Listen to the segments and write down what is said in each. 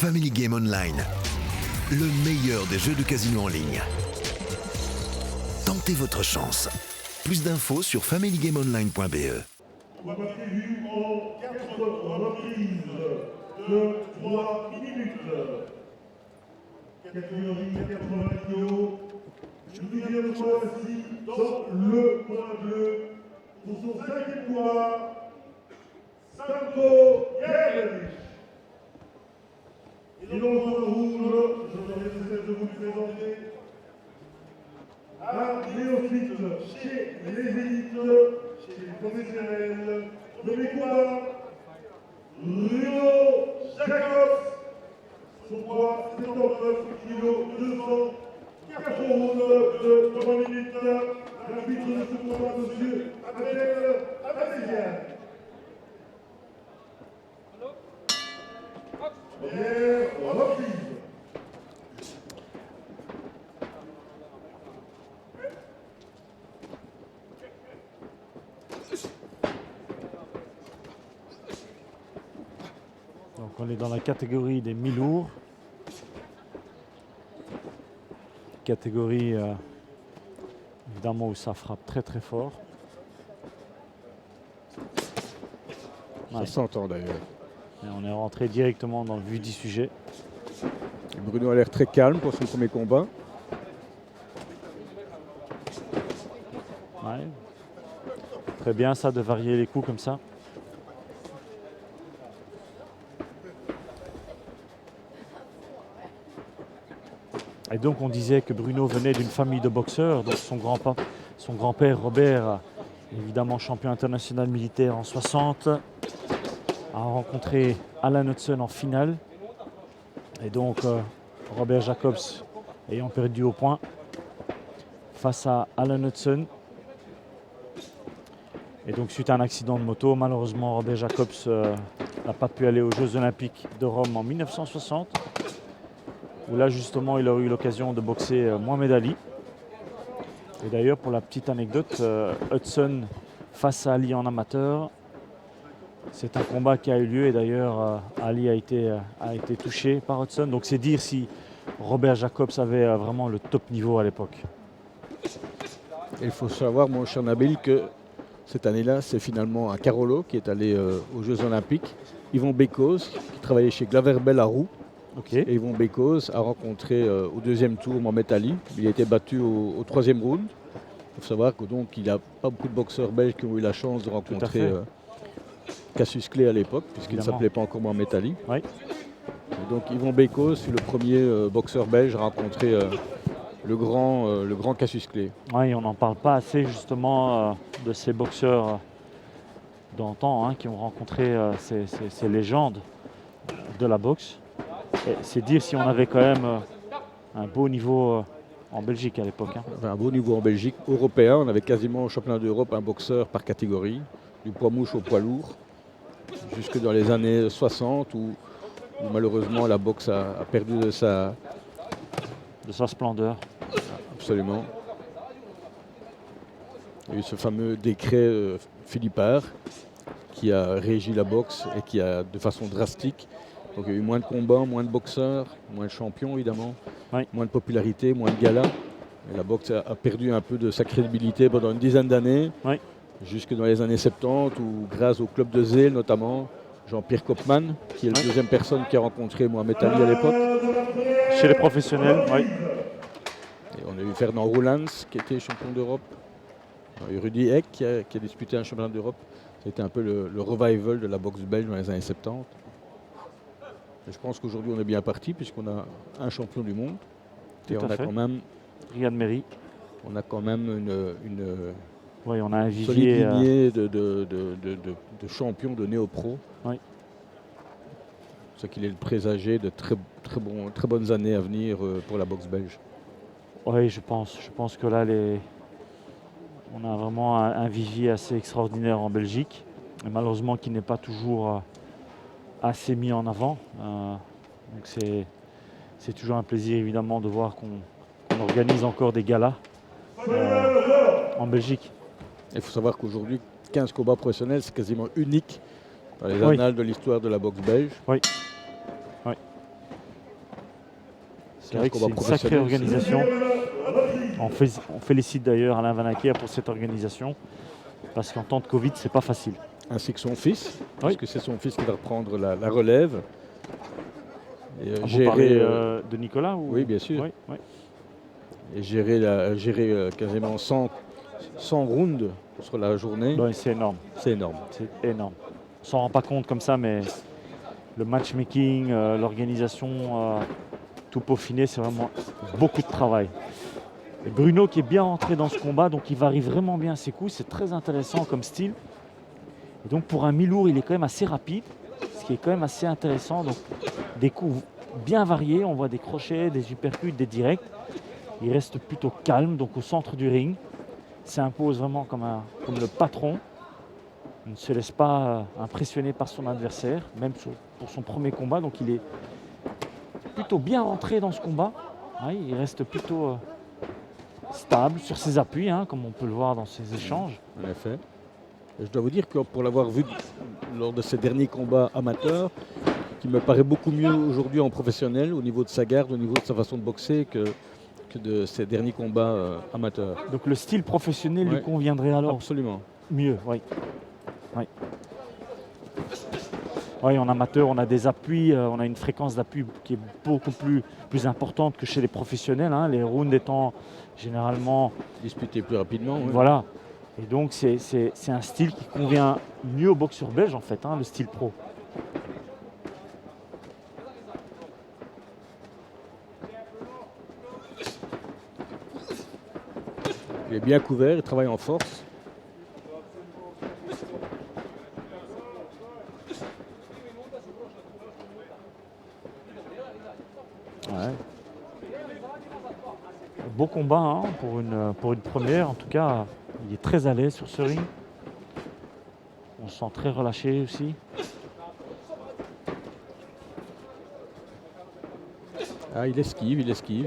Family Game Online, le meilleur des jeux de casino en ligne. Tentez votre chance. Plus d'infos sur familygameonline.be. On va passer vu en 4 reprises de 3 minutes. Catégorie 80 kg. Deuxième fois ici dans le point bleu. Pour son 5e poids, Santo Gerlich. Et dans le point rouge, j'aurais nécessaire de vous le présenter. Un néophyte chez les élites, chez les professionnels, nommé quoi? Bruno Jacobs. Son poids 79 kg 200, 4 rounds de 3 minutes. L'arbitre de ce combat, monsieur Abdel Abdelzian. Première reprise. Donc on est dans la catégorie des mi-lourds. Catégorie évidemment où ça frappe très très fort. Ça s'entend d'ailleurs. Et on est rentré directement dans le vif du sujet. Et Bruno a l'air très calme pour son premier combat. Ouais. Très bien ça de varier les coups comme ça. Et donc on disait que Bruno venait d'une famille de boxeurs, donc son grand-père Robert, évidemment champion international militaire en 60, a rencontré Alan Hudson en finale. Et donc Robert Jacobs ayant perdu au point face à Alan Hudson. Et donc suite à un accident de moto, malheureusement Robert Jacobs n'a pas pu aller aux Jeux Olympiques de Rome en 1960. Où là justement il aurait eu l'occasion de boxer Mohamed Ali. Et d'ailleurs pour la petite anecdote, Hudson face à Ali en amateur, c'est un combat qui a eu lieu et d'ailleurs Ali a été touché par Hudson. Donc c'est dire si Robert Jacobs avait vraiment le top niveau à l'époque. Il faut savoir, mon cher Nabil, que cette année-là, c'est finalement un Carolo qui est allé aux Jeux Olympiques. Yvon Bécos, qui travaillait chez Glaverbel à Roux. Okay. Et Yvon Bécos a rencontré au deuxième tour Mohamed Ali. Il a été battu au troisième round. Il faut savoir qu'il n'y a pas beaucoup de boxeurs belges qui ont eu la chance de rencontrer Cassius Clay à l'époque, puisqu'il ne s'appelait pas encore Mohamed Ali. Oui. Et donc Yvon Bécos fut le premier boxeur belge à rencontrer le grand Cassius Clay. Oui, on n'en parle pas assez justement de ces boxeurs d'antan qui ont rencontré ces légendes de la boxe. C'est dire si on avait quand même un beau niveau en Belgique à l'époque. Un beau niveau en Belgique, européen. On avait quasiment au championnat d'Europe un boxeur par catégorie, du poids mouche au poids lourd, jusque dans les années 60 où malheureusement la boxe a perdu de sa splendeur. Absolument. Il y a eu ce fameux décret Philippard qui a régi la boxe et qui a de façon drastique. Donc il y a eu moins de combats, moins de boxeurs, moins de champions évidemment, moins de popularité, moins de galas. Et la boxe a perdu un peu de sa crédibilité pendant une dizaine d'années, jusque dans les années 70, où grâce au club de Zeel notamment, Jean-Pierre Kopman, qui est la deuxième personne qui a rencontré Mohamed Ali à l'époque. Chez les professionnels, oui. Et on a eu Fernand Roulans qui était champion d'Europe. On a eu Rudy Eck qui a disputé un championnat d'Europe. C'était un peu le revival de la boxe belge dans les années 70. Je pense qu'aujourd'hui on est bien parti puisqu'on a un champion du monde. Et on a quand même Riyad Merhi. On a quand même une on a un vivier, solide lignée de champions de néo-pro. Oui. C'est qu'il est le présager de très bonnes années à venir pour la boxe belge. Oui, je pense. Je pense que là, on a vraiment un vivier assez extraordinaire en Belgique. Et malheureusement, qui n'est pas toujours assez mis en avant. Donc c'est toujours un plaisir évidemment de voir qu'on organise encore des galas en Belgique. Il faut savoir qu'aujourd'hui, 15 combats professionnels, c'est quasiment unique dans les annales de l'histoire de la boxe belge. Oui. Oui. C'est vrai que c'est une sacrée organisation. On félicite d'ailleurs Alain Van Acker pour cette organisation, parce qu'en temps de Covid, c'est pas facile. Ainsi que son fils, parce que c'est son fils qui va reprendre la relève. Et, Vous parlez de Nicolas ou... Oui, bien sûr. Oui, oui. Et gérer quasiment 100 rounds sur la journée. Ouais, c'est énorme. C'est énorme. C'est énorme. On s'en rend pas compte comme ça, mais le matchmaking, l'organisation, tout peaufiné, c'est vraiment beaucoup de travail. Et Bruno qui est bien rentré dans ce combat, donc il varie vraiment bien ses coups. C'est très intéressant comme style. Et donc pour un mi-lourd, il est quand même assez rapide, ce qui est quand même assez intéressant. Donc des coups bien variés, on voit des crochets, des uppercuts, des directs. Il reste plutôt calme, donc au centre du ring. S'impose vraiment comme le patron. Il ne se laisse pas impressionner par son adversaire, même pour son premier combat. Donc il est plutôt bien rentré dans ce combat. Ouais, il reste plutôt stable sur ses appuis, hein, comme on peut le voir dans ses échanges. En effet. Et je dois vous dire que pour l'avoir vu lors de ses derniers combats amateurs, qui me paraît beaucoup mieux aujourd'hui en professionnel, au niveau de sa garde, au niveau de sa façon de boxer, que de ses derniers combats amateurs. Donc le style professionnel lui conviendrait alors absolument mieux, oui. Oui. Oui, en amateur, on a des appuis, on a une fréquence d'appui qui est beaucoup plus importante que chez les professionnels, hein, les rounds étant généralement disputés plus rapidement. Oui. Voilà. Et donc c'est un style qui convient mieux aux boxeurs belges en fait, hein, le style pro. Il est bien couvert, il travaille en force. Ouais. Beau combat hein, pour une première, en tout cas il est très à l'aise sur ce ring. On se sent très relâché aussi. Ah, il esquive.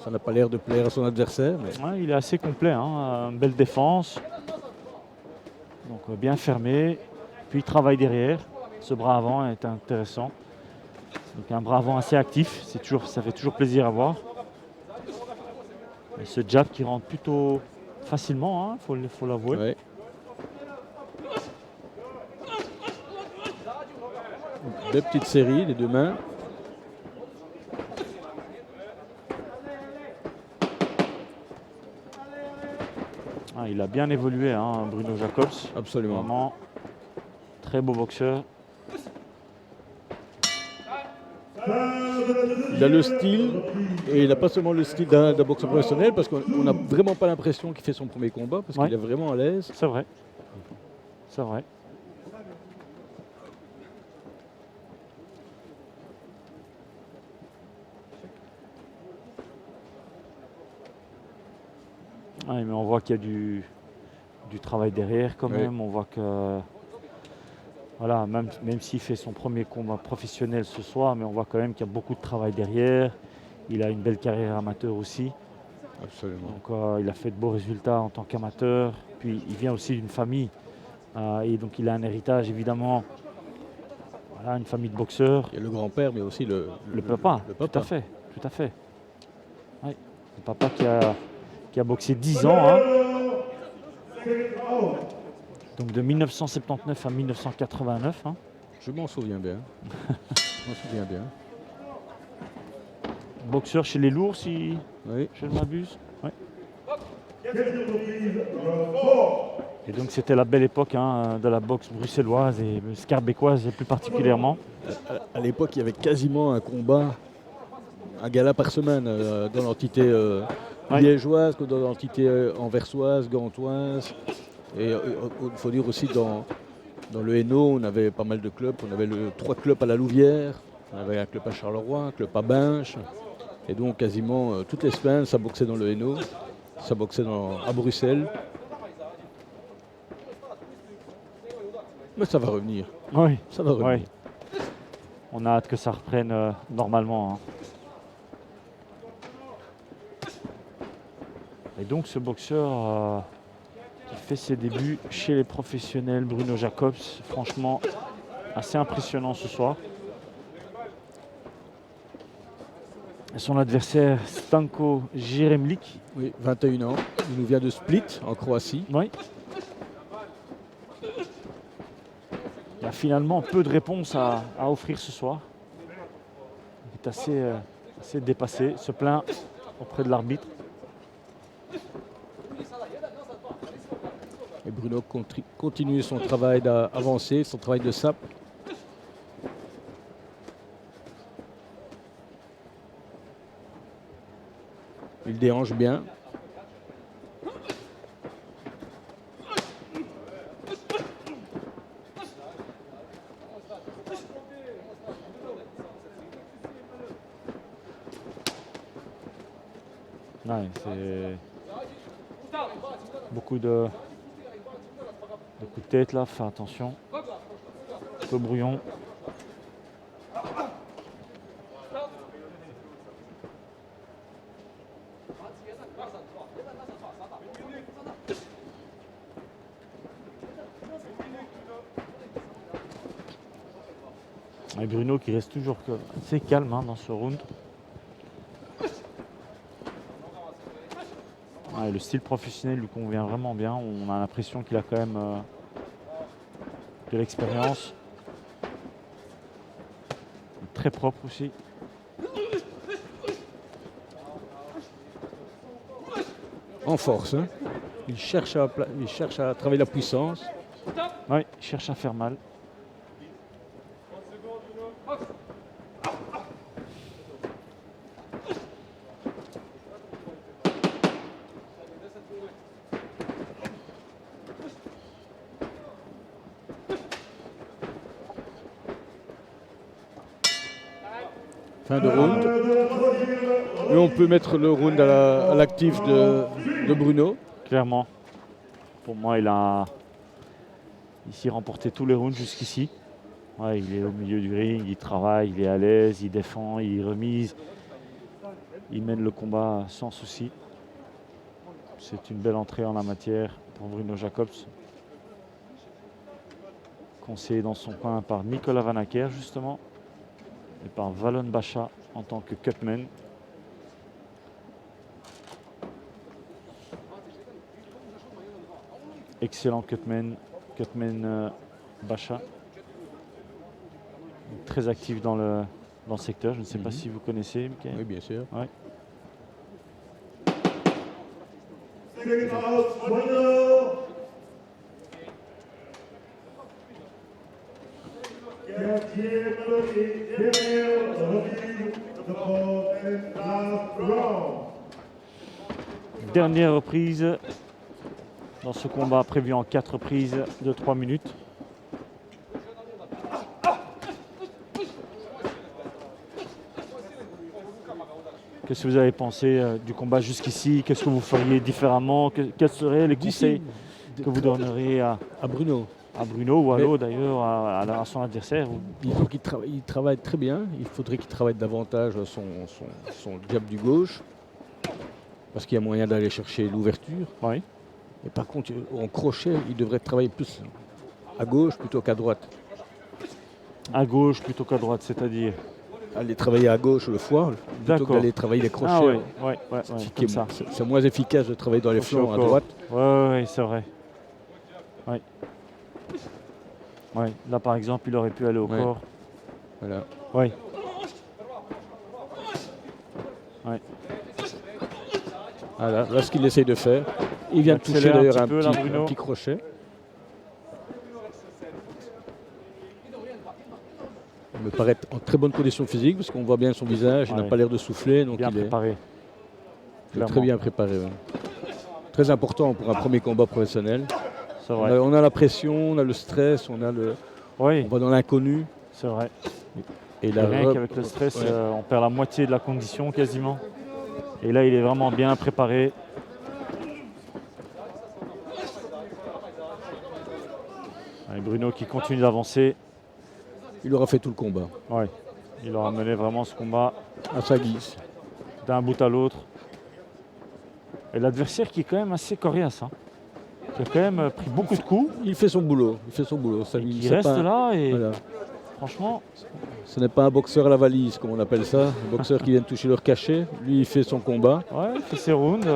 Ça n'a pas l'air de plaire à son adversaire. Mais... Ouais, il est assez complet, hein, une belle défense. Donc bien fermé. Puis il travaille derrière. Ce bras avant est intéressant. Donc un bras avant assez actif, ça fait toujours plaisir à voir. Et ce jab qui rentre plutôt facilement, il faut l'avouer. Ouais. Deux petites séries, les deux mains. Ah, il a bien évolué, hein, Bruno Jacobs. Absolument. Vraiment très beau boxeur. Il a le style, et il n'a pas seulement le style d'un boxeur professionnel, parce qu'on n'a vraiment pas l'impression qu'il fait son premier combat, parce qu'il est vraiment à l'aise. C'est vrai. C'est vrai. Ah, mais on voit qu'il y a du travail derrière quand même. On voit que voilà, même s'il fait son premier combat professionnel ce soir, mais on voit quand même qu'il y a beaucoup de travail derrière. Il a une belle carrière amateur aussi. Absolument. Donc il a fait de beaux résultats en tant qu'amateur. Puis il vient aussi d'une famille. Et donc il a un héritage évidemment. Voilà, une famille de boxeurs. Il y a le grand-père, mais aussi le papa. Le papa. Tout à fait. Oui. Le papa qui a boxé 10 ans. Hein. Donc de 1979 à 1989. Hein. Je m'en souviens bien. Boxeur chez les lourds, si je ne m'abuse. Oui. Et donc c'était la belle époque hein, de la boxe bruxelloise et scarbécoise plus particulièrement. À l'époque, il y avait quasiment un combat, un gala par semaine dans l'entité liégeoise, dans l'entité anversoise, gantoise. Et il faut dire aussi dans le Hainaut, on avait pas mal de clubs. On avait 3 clubs à la Louvière, on avait un club à Charleroi, un club à Binche. Et donc quasiment toutes les semaines, ça boxait dans le Hainaut, ça boxait à Bruxelles. Mais ça va revenir. Oui, ça va revenir. Oui. On a hâte que ça reprenne normalement. Hein. Et donc ce boxeur qui fait ses débuts chez les professionnels, Bruno Jacobs, franchement assez impressionnant ce soir. Son adversaire, Stanko Jeremlik. Oui, 21 ans. Il nous vient de Split, en Croatie. Oui. Il a finalement peu de réponses à offrir ce soir. Il est assez dépassé, se plaint auprès de l'arbitre. Et Bruno continue son travail d'avancer, son travail de sape. Il déhanche bien. Ouais, c'est beaucoup de coups de tête là, fais attention. Un peu brouillon. Et Bruno qui reste toujours assez calme dans ce round. Ouais, le style professionnel lui convient vraiment bien. On a l'impression qu'il a quand même de l'expérience. Très propre aussi. En force. Hein. Il cherche à travailler la puissance. Oui, il cherche à faire mal. Fin de round. Et on peut mettre le round à l'actif de Bruno. Clairement. Pour moi, il a ici remporté tous les rounds jusqu'ici. Ouais, il est au milieu du ring, il travaille, il est à l'aise, il défend, il remise. Il mène le combat sans souci. C'est une belle entrée en la matière pour Bruno Jacobs. Conseillé dans son coin par Nicolas Van Acker justement. Et par Valon Bacha en tant que cutman. Excellent cutman Bacha. Très actif dans le secteur. Je ne sais pas si vous connaissez, Mickaël. Oui, bien sûr. Ouais. Dernière reprise dans ce combat prévu en 4 reprises de 3 minutes. Qu'est-ce que vous avez pensé du combat jusqu'ici? Qu'est-ce que vous feriez différemment? Quels seraient les conseils que vous donneriez à Bruno? À Bruno ou à l'autre d'ailleurs, à son adversaire. Il faut qu'il travaille très bien. Il faudrait qu'il travaille davantage son jab du gauche. Parce qu'il y a moyen d'aller chercher l'ouverture. Oui. Et par contre, en crochet, il devrait travailler plus à gauche plutôt qu'à droite. À gauche plutôt qu'à droite, c'est-à-dire? Aller travailler à gauche le foie, plutôt que d'aller travailler les crochets. Ah ouais, c'est moins efficace de travailler dans les flancs à droite. Oui, c'est vrai. Oui. Ouais, là par exemple, il aurait pu aller au corps. Voilà. Oui. Ouais. Voilà, là ce qu'il essaye de faire. Il vient de toucher d'ailleurs un petit crochet. Il me paraît en très bonne condition physique parce qu'on voit bien son visage, il n'a pas l'air de souffler. Donc bien préparé. Il est très bien préparé. Ouais. Très important pour un premier combat professionnel. Vrai. On a la pression, on a le stress, on va dans l'inconnu. C'est vrai. Et rien qu'avec le stress, on perd la moitié de la condition quasiment. Et là, il est vraiment bien préparé. Allez, Bruno qui continue d'avancer. Il aura fait tout le combat. Oui, il aura mené vraiment ce combat à sa guise. D'un bout à l'autre. Et l'adversaire qui est quand même assez coriace. Il a quand même pris beaucoup de coups. Il fait son boulot. Il reste là et franchement... Ce n'est pas un boxeur à la valise, comme on appelle ça. Un boxeur qui vient de toucher leur cachet. Lui, il fait son combat. Ouais, il fait ses rounds.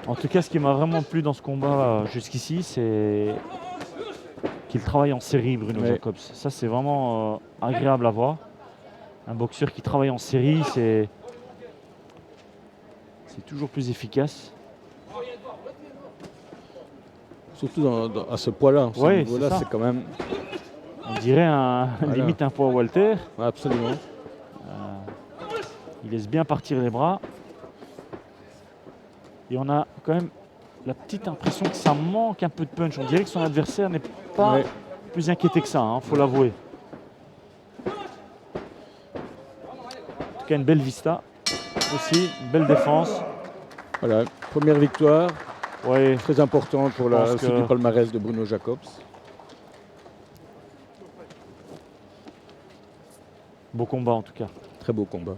En tout cas, ce qui m'a vraiment plu dans ce combat jusqu'ici, c'est qu'il travaille en série, Bruno Jacobs. Ça, c'est vraiment agréable à voir. Un boxeur qui travaille en série, c'est toujours plus efficace. Surtout à ce poids-là. Oui, c'est quand même... On dirait limite un poids Walter. Ouais, absolument. Il laisse bien partir les bras. Et on a quand même la petite impression que ça manque un peu de punch. On dirait que son adversaire n'est pas plus inquiété que ça, hein, faut l'avouer. En tout cas, une belle vista aussi, une belle défense. Voilà, première victoire. Ouais, très importante pour la suite du palmarès de Bruno Jacobs. Beau combat en tout cas. Très beau combat.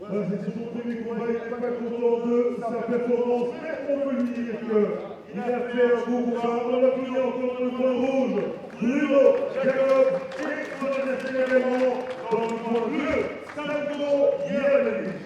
Voilà, c'est son premier combat, il n'est pas content de sa performance, mais on peut lui dire qu'il a fait un beau combat. On applaudit encore le point rouge, Bruno Jacobs, et son adversaire également dans le point bleu, Sandro Yerlich.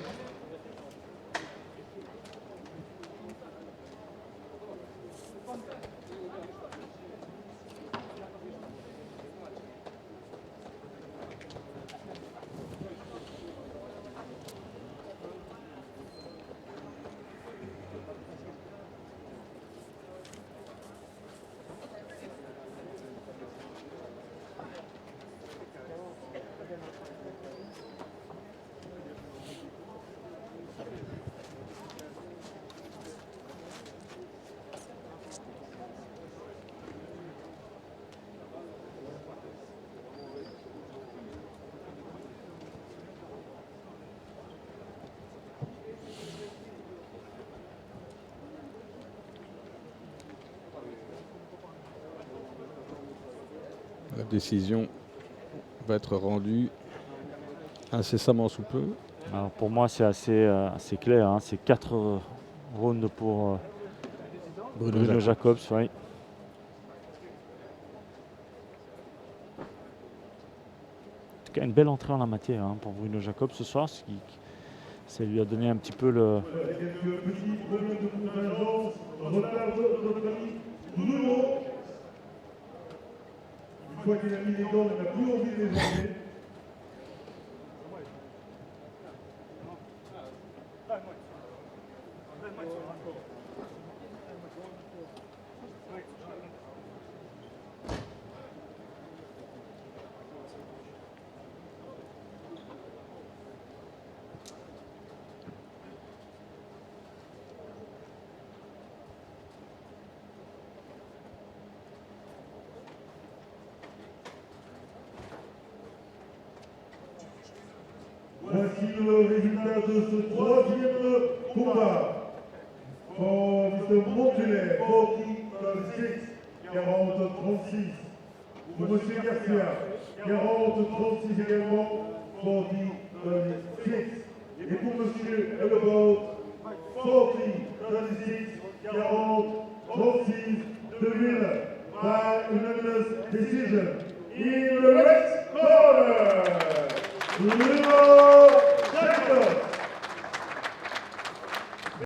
La décision va être rendue incessamment sous peu. Alors pour moi, c'est assez clair. Hein. C'est 4 rounds pour Bruno Jacobs. Oui. En tout cas, une belle entrée en la matière pour Bruno Jacobs ce soir. Ça lui a donné un petit peu le... Quelques petits problèmes de contingence, retard de notre ami Bruno. Une fois qu'il a mis les gants, il n'a plus envie de les enlever. Voici le résultat de ce troisième combat. For Mr. Montelet, 40-36, 40-36. Pour M. Garcia, 40-36 également, 40-36. Et pour M. Ellebaut, 40-36, 40-36, 2000, by unanimous decision. In the red